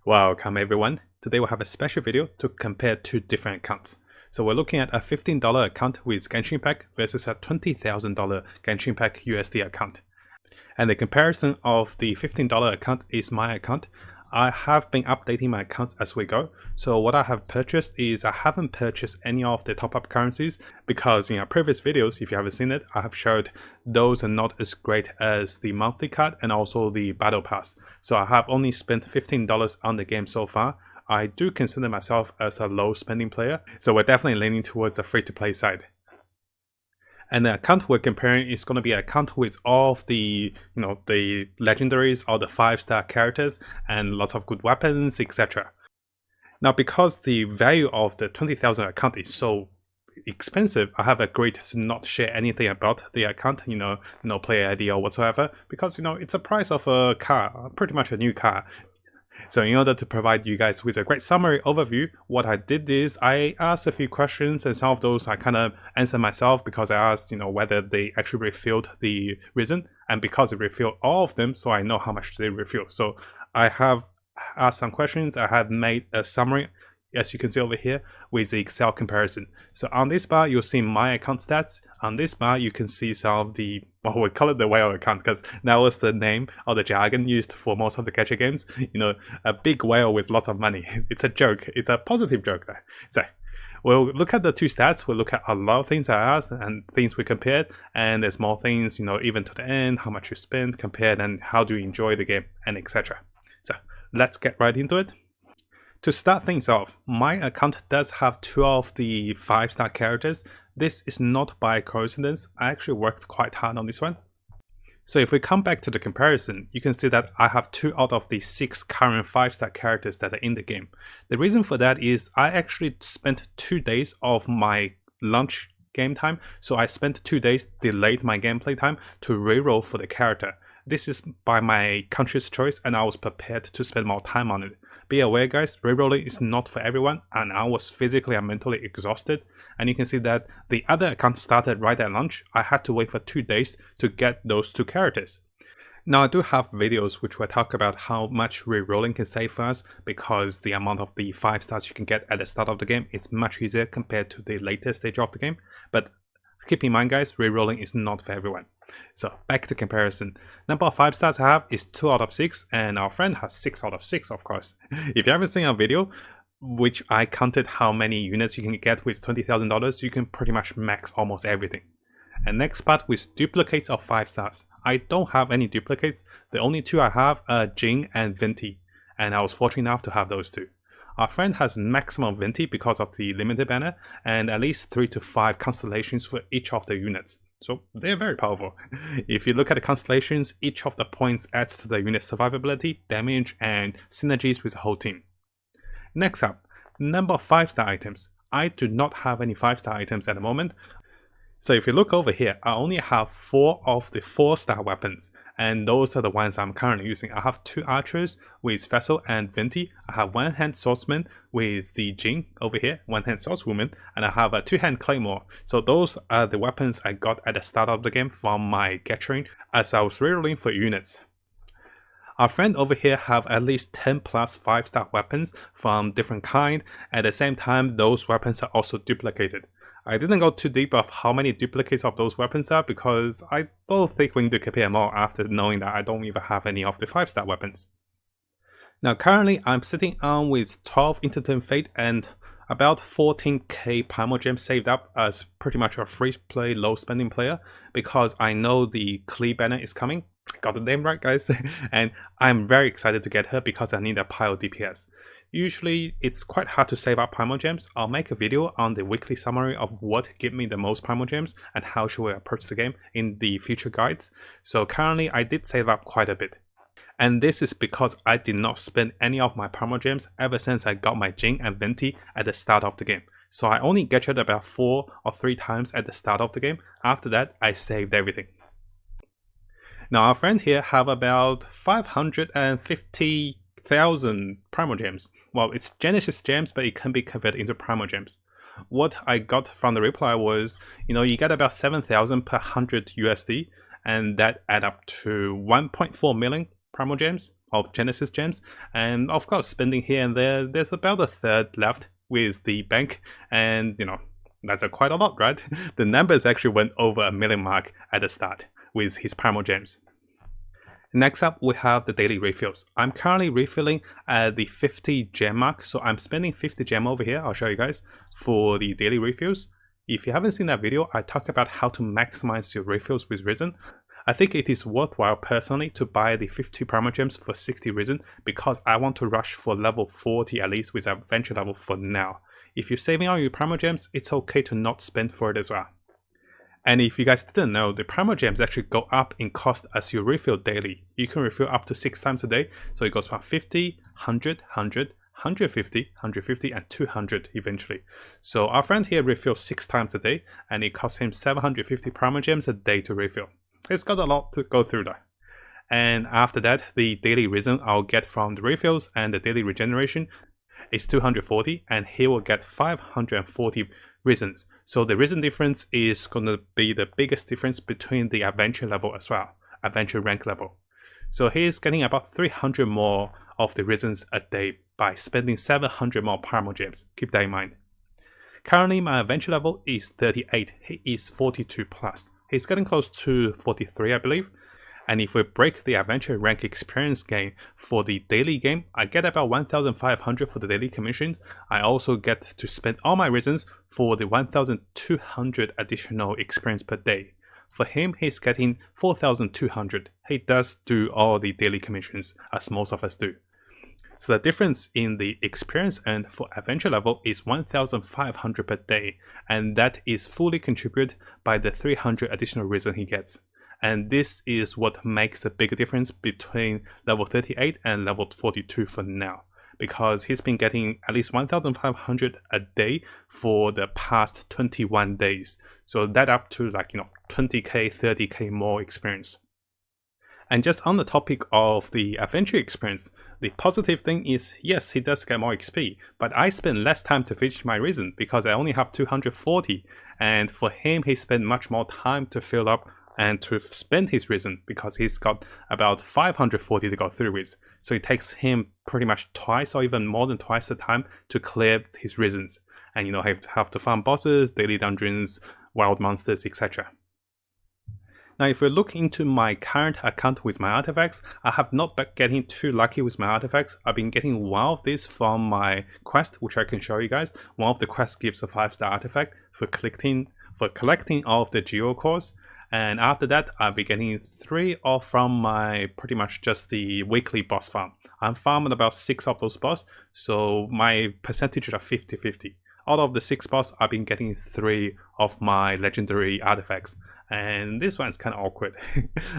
Welcome everyone. Today we'll have a special video to compare two different accounts. So we're looking at a $15 account with Genshin pack versus a $20,000 Genshin pack USD account. And the comparison of the $15 account is my account. I have been updating my accounts as we go. So what I have purchased is I haven't purchased any of the top-up currencies because in our previous videos, if you haven't seen it, I have showed those are not as great as the monthly card and also the battle pass. So I have only spent $15 on the game so far. I do consider myself as a low spending player, so we're definitely leaning towards the free-to-play side. And the account we're comparing is going to be an account with all of the, the legendaries or the 5-star characters and lots of good weapons, etc. Now, because the value of the 20,000 account is so expensive, I have agreed to not share anything about the account, no player ID or whatsoever, because, it's a price of a car, pretty much a new car. So in order to provide you guys with a great summary overview, what I did is I asked a few questions, and some of those I kind of answered myself because I asked, whether they actually refilled the reason, and because they refilled all of them, so I know how much they refill. So I have asked some questions, I have made a summary, as you can see over here, with the Excel comparison. So on this bar, you'll see my account stats. On this bar, you can see some of the, well, we call it the whale account because that was the name or the jargon used for most of the gacha games. A big whale with lots of money. It's a joke. It's a positive joke there. So we'll look at the two stats. We'll look at a lot of things I asked and things we compared. And there's more things, even to the end, how much you spent, compared, and how do you enjoy the game, and etc. So let's get right into it. To start things off, my account does have 2 of the 5-star characters. This is not by coincidence. I actually worked quite hard on this one. So if we come back to the comparison, you can see that I have 2 out of the 6 current 5-star characters that are in the game. The reason for that is I actually spent 2 days of my launch game time. So I spent 2 days, delayed my gameplay time to reroll for the character. This is by my conscious choice, and I was prepared to spend more time on it. Be aware guys, rerolling is not for everyone, and I was physically and mentally exhausted. And you can see that the other account started right at launch. I had to wait for 2 days to get those 2 characters. Now I do have videos which will talk about how much rerolling can save for us, because the amount of the 5 stars you can get at the start of the game is much easier compared to the later stage of the game. But keep in mind guys, rerolling is not for everyone. So back to comparison. Number of 5 stars I have is 2 out of 6, and our friend has 6 out of 6 of course. If you haven't seen our video, which I counted how many units you can get with $20,000, you can pretty much max almost everything. And next part with duplicates of 5 stars. I don't have any duplicates. The only 2 I have are Jing and Venti, and I was fortunate enough to have those 2. Our friend has maximum Venti because of the limited banner, and at least 3 to 5 constellations for each of the units. So they're very powerful. If you look at the constellations, each of the points adds to the unit's survivability, damage, and synergies with the whole team. Next up, number of 5-star items. I do not have any 5-star items at the moment. So if you look over here, I only have 4 of the 4-star weapons, and those are the ones I'm currently using. I have 2 archers with Vessel and Venti. I have 1-hand swordsman with the Jing over here, 1-hand swordswoman, and I have a 2-hand claymore. So those are the weapons I got at the start of the game from my Gacha as I was rerolling for units. Our friend over here have at least 10 plus 5-star weapons from different kind. At the same time, those weapons are also duplicated. I didn't go too deep of how many duplicates of those weapons are because I don't think we need to compare more after knowing that I don't even have any of the 5-star weapons. Now currently I'm sitting on with 12 Intermittent Fate and about 14k Primogems saved up as pretty much a free play low spending player, because I know the Klee banner is coming. Got the name right guys. And I'm very excited to get her because I need a pile DPS. Usually it's quite hard to save up Primogems. I'll make a video on the weekly summary of what give me the most Primogems and how should I approach the game in the future guides. So currently I did save up quite a bit. And this is because I did not spend any of my Primogems ever since I got my Jing and Venti at the start of the game. So I only gathered about 4 or 3 times at the start of the game. After that I saved everything. Now our friend here have about 550,000 Primogems. Well, it's Genesis gems, but it can be converted into Primogems. What I got from the reply was, you get about 7,000 per 100 USD, and that add up to 1.4 million Primogems of Genesis gems, and of course spending here and there, there's about a third left with the bank, and that's quite a lot, right? The numbers actually went over a million mark at the start with his Primogems. Next up, we have the daily refills. I'm currently refilling at the 50 gem mark, so I'm spending 50 gem over here. I'll show you guys for the daily refills. If you haven't seen that video, I talk about how to maximize your refills with Risen. I think it is worthwhile personally to buy the 50 Primogems for 60 Risen because I want to rush for level 40 at least with adventure level for now. If you're saving all your Primogems, it's okay to not spend for it as well. And if you guys didn't know, the Primogems actually go up in cost as you refill daily. You can refill up to 6 times a day, so it goes from 50, 100, 100, 150, 150, and 200 eventually. So our friend here refills 6 times a day, and it costs him 750 Primogems a day to refill. It's got a lot to go through though. And after that, the daily Risen I'll get from the refills and the daily regeneration is 240, and he will get 540 Risens. So the Risen difference is going to be the biggest difference between the adventure level as well, adventure rank level. So he's getting about 300 more of the Risens a day by spending 700 more Primogems. Keep that in mind. Currently my adventure level is 38, he is 42 plus. He's getting close to 43 I believe. And if we break the adventure rank experience gain for the daily game, I get about 1,500 for the daily commissions. I also get to spend all my Risens for the 1,200 additional experience per day. For him, he's getting 4,200. He does do all the daily commissions, as most of us do. So the difference in the experience earned for adventure level is 1,500 per day, and that is fully contributed by the 300 additional Risen he gets. And this is what makes a big difference between level 38 and level 42 for now, because he's been getting at least 1,500 a day for the past 21 days. So that up to 20k, 30k more experience. And just on the topic of the adventure experience, the positive thing is, yes, he does get more XP, but I spend less time to finish my Risen because I only have 240, and for him, he spent much more time to fill up and to spend his Risen because he's got about 540 to go through with. So it takes him pretty much twice or even more than twice the time to clear his Risens. And have to farm bosses, daily dungeons, wild monsters, etc. Now if we look into my current account with my artifacts, I have not been getting too lucky with my artifacts. I've been getting one of these from my quest, which I can show you guys. One of the quests gives a 5-star artifact for collecting all of the geo cores. And after that, I'll be getting 3 off from my pretty much just the weekly boss farm. I'm farming about 6 of those boss, so my percentage is 50-50. Out of the 6 boss, I've been getting 3 of my legendary artifacts. And this one's kind of awkward.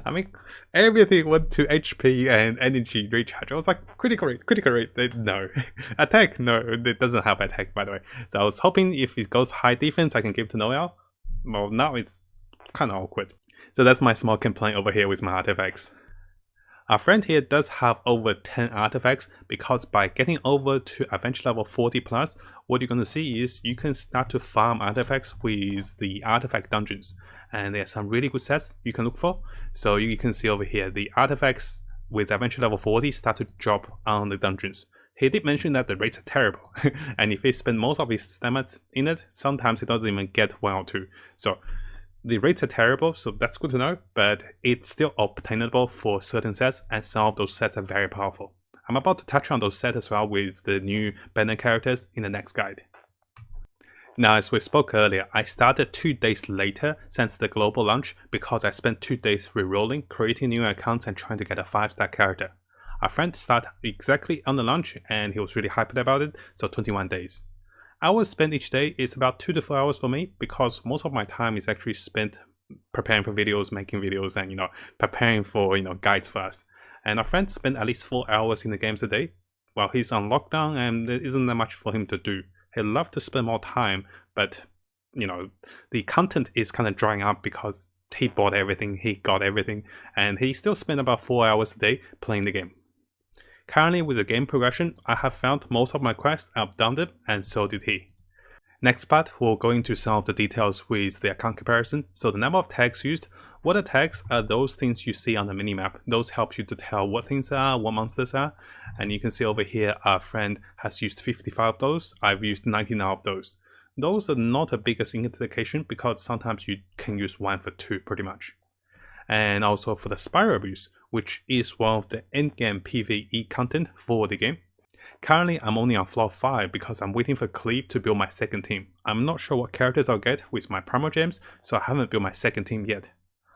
I mean, everything went to HP and energy recharge. I was like, critical rate, no. Attack, no, it doesn't have attack, by the way. So I was hoping if it goes high defense, I can give to Noel. Well, now it's kind of awkward. So that's my small complaint over here with my artifacts. Our friend here does have over 10 artifacts because by getting over to adventure level 40 plus, what you're going to see is you can start to farm artifacts with the artifact dungeons. And there's some really good sets you can look for. So you can see over here, the artifacts with adventure level 40 start to drop on the dungeons. He did mention that the rates are terrible. And if he spends most of his stamina in it, sometimes he doesn't even get 1 or 2. So the rates are terrible, so that's good to know, but it's still obtainable for certain sets, and some of those sets are very powerful. I'm about to touch on those sets as well with the new banner characters in the next guide. Now, as we spoke earlier, I started 2 days later since the global launch because I spent 2 days rerolling, creating new accounts and trying to get a 5-star character. Our friend started exactly on the launch and he was really hyped about it, so 21 days. Hours spent each day is about 2 to 4 hours for me because most of my time is actually spent preparing for videos, making videos, and preparing for guides first. And our friend spent at least 4 hours in the games a day. Well, he's on lockdown and there isn't that much for him to do. He'd love to spend more time, but the content is kind of drying up because he bought everything, he got everything, and he still spent about 4 hours a day playing the game. Currently with the game progression, I have found most of my quests, I've done it, and so did he. Next part, we'll go into some of the details with the account comparison. So the number of tags used. What are tags? Are those things you see on the minimap. Those help you to tell what things are, what monsters are. And you can see over here, our friend has used 55 of those. I've used 99 of those. Those are not a biggest indication because sometimes you can use 1 for 2 pretty much. And also for the spiral abuse, which is one of the endgame PvE content for the game. Currently, I'm only on floor 5 because I'm waiting for Cleve to build my second team. I'm not sure what characters I'll get with my Primogems, so I haven't built my second team yet.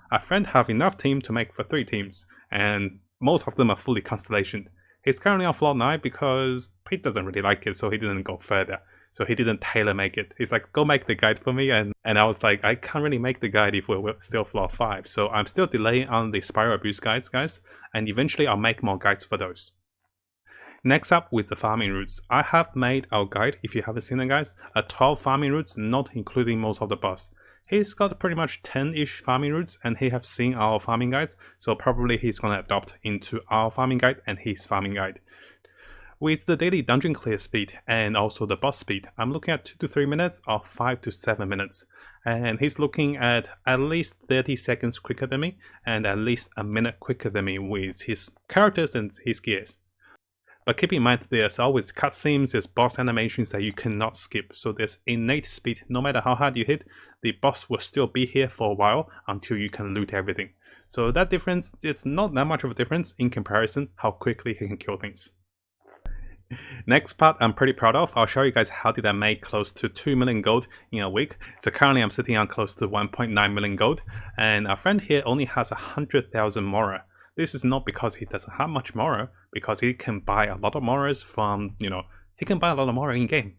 Our friend have enough team to make for 3 teams, and most of them are fully Constellation. He's currently on floor 9 because he doesn't really like it, so he didn't go further. So he didn't tailor make it. He's like, go make the guide for me, and I was like, I can't really make the guide if we're still floor 5. So I'm still delaying on the spiral abuse guides, guys, and eventually I'll make more guides for those. Next up with the farming routes. I have made our guide, if you haven't seen it guys, a 12 farming routes, not including most of the boss. He's got pretty much 10-ish farming routes and he have seen our farming guides, so probably he's gonna adopt into our farming guide and his farming guide. With the daily dungeon clear speed and also the boss speed, I'm looking at 2 to 3 minutes or 5 to 7 minutes. And he's looking at least 30 seconds quicker than me and at least a minute quicker than me with his characters and his gears. But keep in mind, there's always cutscenes, there's boss animations that you cannot skip. So there's innate speed. No matter how hard you hit, the boss will still be here for a while until you can loot everything. So that difference, it's not that much of a difference in comparison how quickly he can kill things. Next part I'm pretty proud of. I'll show you guys how did I make close to 2 million gold in a week. So currently I'm sitting on close to 1.9 million gold. And our friend here only has 100,000 Mora. This is not because he doesn't have much Mora, because he can buy a lot of Moras from, he can buy a lot of Mora in game.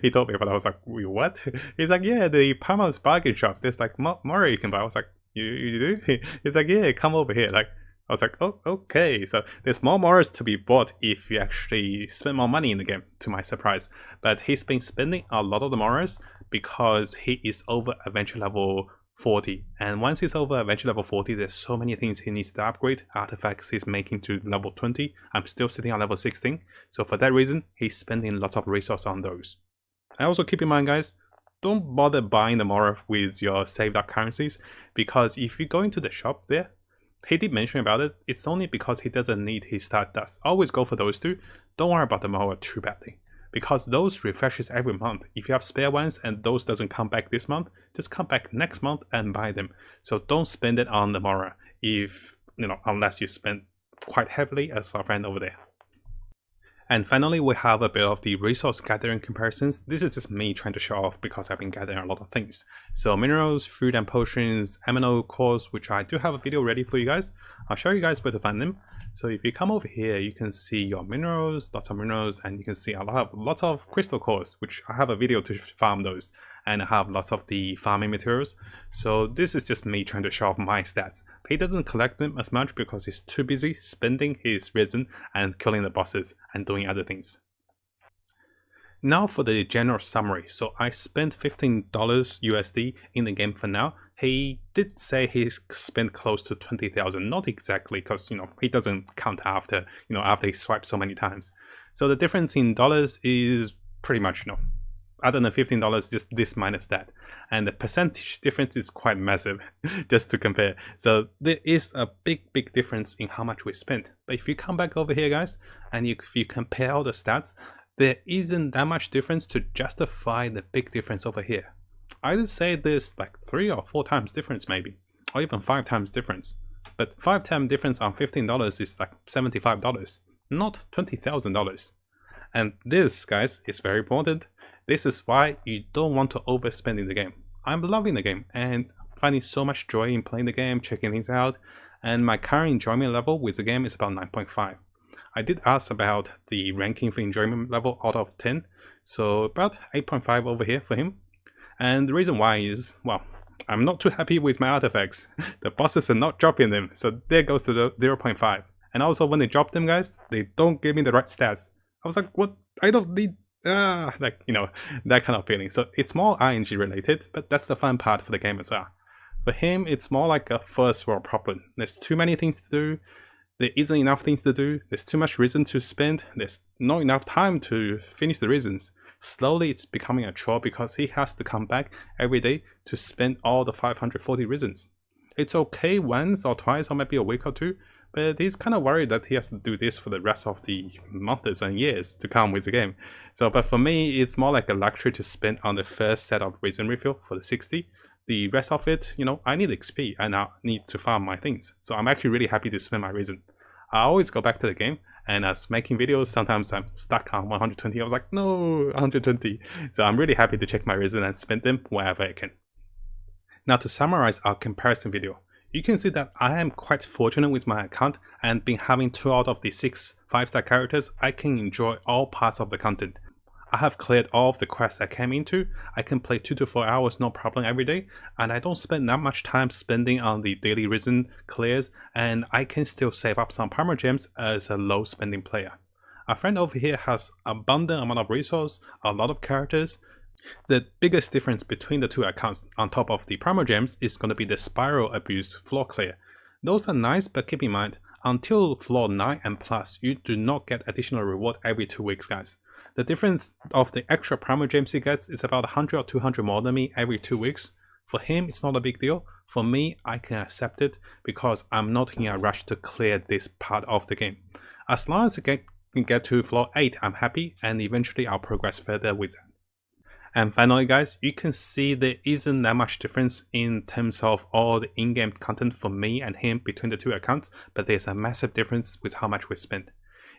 He told me, but I was like, wait, what? He's like, yeah, the Paramount's bargain shop, there's like Mora you can buy. I was like, you do? He's like, yeah, come over here. Like, I was like, oh, okay. So there's more Moras to be bought if you actually spend more money in the game, to my surprise. But he's been spending a lot of the Moras because he is over adventure level 40, and once he's over adventure level 40, there's so many things he needs to upgrade. Artifacts he's making to level 20. I'm still sitting on level 16, so for that reason he's spending lots of resources on those. And also keep in mind guys, don't bother buying the Mora with your saved up currencies, because if you go into the shop there, he did mention about it, it's only because he doesn't need his Stardust. Always go for those two. Don't worry about the Mora too badly, because those refreshes every month. If you have spare ones and those doesn't come back this month, just come back next month and buy them. So don't spend it on the Mora if, unless you spend quite heavily as our friend over there. And finally, we have a bit of the resource gathering comparisons. This is just me trying to show off because I've been gathering a lot of things. So minerals, food and potions, MNO cores, which I do have a video ready for you guys. I'll show you guys where to find them. So if you come over here, you can see your minerals, lots of minerals, and you can see lots of crystal cores, which I have a video to farm those. And I have lots of the farming materials. So this is just me trying to show off my stats. He doesn't collect them as much because he's too busy spending his resin and killing the bosses and doing other things. Now for the general summary. So I spent $15 USD in the game for now. He did say he's spent close to 20,000, not exactly, because he doesn't count after after he swiped so many times. So the difference in dollars is pretty much other than $15, just this minus that, and the percentage difference is quite massive. Just to compare, so there is a big difference in how much we spent. But if you come back over here guys, and if you compare all the stats, there isn't that much difference to justify the big difference over here. I would say there's like 3 or 4 times difference maybe, or even 5 times difference. But 5 times difference on $15 is like $75, not $20,000. And this guys is very important. This is why you don't want to overspend in the game. I'm loving the game and finding so much joy in playing the game, checking things out, and my current enjoyment level with the game is about 9.5. I did ask about the ranking for enjoyment level out of 10, so about 8.5 over here for him. And the reason why is, well, I'm not too happy with my artifacts. The bosses are not dropping them, so there goes to the 0.5. And also when they drop them guys, they don't give me the right stats. I was like, what? I don't need that kind of feeling. So it's more RNG related, but that's the fun part for the game as well. For him, it's more like a first world problem. There's too many things to do. There isn't enough things to do. There's too much reason to spend. There's not enough time to finish the reasons. slowly it's becoming a chore because he has to come back every day to spend all the 540 reasons. It's okay once or twice or maybe a week or two, but he's kind of worried that he has to do this for the rest of the months and years to come with the game. But for me, it's more like a luxury to spend on the first set of reason refill for the 60. The rest of it, I need XP and I need to farm my things. So I'm actually really happy to spend my reason. I always go back to the game, and as making videos, sometimes I'm stuck on 120. I was like, no, 120. So I'm really happy to check my reason and spend them wherever I can. Now to summarize our comparison video, you can see that I am quite fortunate with my account, and being having 2 out of the 6 5-star characters, I can enjoy all parts of the content. I have cleared all of the quests I came into, I can play 2 to 4 hours no problem every day, and I don't spend that much time spending on the daily reason clears, and I can still save up some Primogems as a low spending player. Our friend over here has abundant amount of resources, a lot of characters. The biggest difference between the 2 accounts on top of the Primogems is going to be the Spiral Abuse floor clear. Those are nice, but keep in mind, until floor 9 and plus, you do not get additional reward every 2 weeks, guys. The difference of the extra Primogems he gets is about 100 or 200 more than me every 2 weeks. For him, it's not a big deal. For me, I can accept it because I'm not in a rush to clear this part of the game. As long as I can get to floor 8, I'm happy, and eventually I'll progress further with that. And finally, guys, you can see there isn't that much difference in terms of all the in-game content for me and him between the 2 accounts, but there's a massive difference with how much we spend.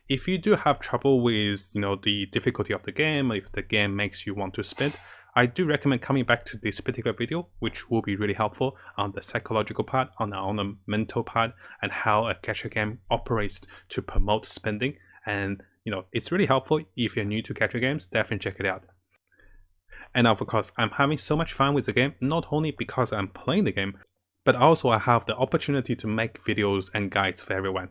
If you do have trouble with the difficulty of the game, if the game makes you want to spend, I do recommend coming back to this particular video, which will be really helpful on the psychological part, on the mental part, and how a gacha game operates to promote spending. And it's really helpful. If you're new to gacha games, definitely check it out. And of course, I'm having so much fun with the game, not only because I'm playing the game, but also I have the opportunity to make videos and guides for everyone.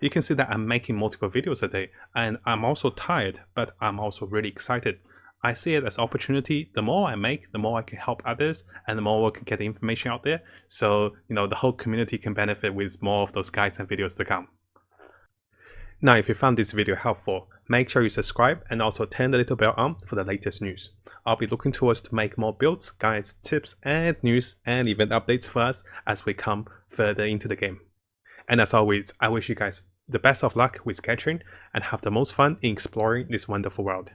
You can see that I'm making multiple videos a day, and I'm also tired, but I'm also really excited. I see it as opportunity. The more I make, the more I can help others, and the more we can get the information out there. So, the whole community can benefit with more of those guides and videos to come. Now, if you found this video helpful, make sure you subscribe and also turn the little bell on for the latest news. I'll be looking towards to make more builds, guides, tips, and news and event updates for us as we come further into the game. And as always, I wish you guys the best of luck with Genshin and have the most fun in exploring this wonderful world.